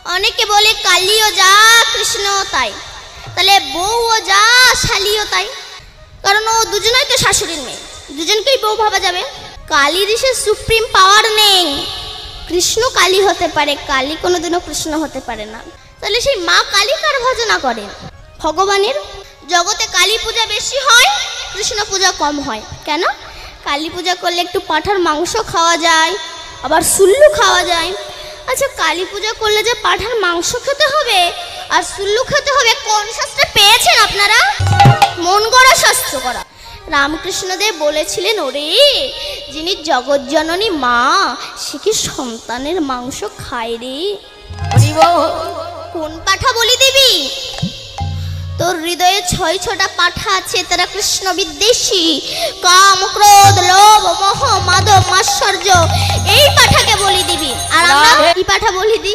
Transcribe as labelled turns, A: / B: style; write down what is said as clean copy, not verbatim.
A: অনেকে বলে কালীও যা কৃষ্ণও তাই, তাহলে বউও যা শালিও তাই, কারণ ও দুজনেই তো শাশুড়ির মেয়ে, দুজনকেই বউ ভাবা যাবে। কালীর সে সুপ্রিম পাওয়ার নেই, কৃষ্ণ কালী হতে পারে, কালী কোনোদিনও কৃষ্ণ হতে পারে না। তাহলে সেই মা কালী কার ভজনা করে? ভগবানের। জগতে কালী পূজা বেশি হয়, কৃষ্ণ পূজা কম হয়। কেন? কালী পূজা করলে একটু পাঁঠার মাংস খাওয়া যায়, আবার সুল্লু খাওয়া যায়। আচ্ছা, কালী পূজা করলে যে পাঁঠার মাংস খেতে হবে আর সুল্লু খেতে হবে, কোন শাস্ত্রে পেয়েছেন আপনারা? মন গড়া শাস্ত্র করা। রামকৃষ্ণদেব বলেছিলেন, ওরে যিনি জগৎজননী মা, সে কি সন্তানের মাংস খায় রে? কোন পাঠা বলি দিবি? তোর হৃদয়ে 6টা পাঠা আছে, তারা কৃষ্ণ বিদ্বেষী, কাম ক্রোধ লোভ মোহ মাদক মাৎসর্য, এই পাঠাকে বলি দিবি। আর আমরা কি পাঠা বলি দিই?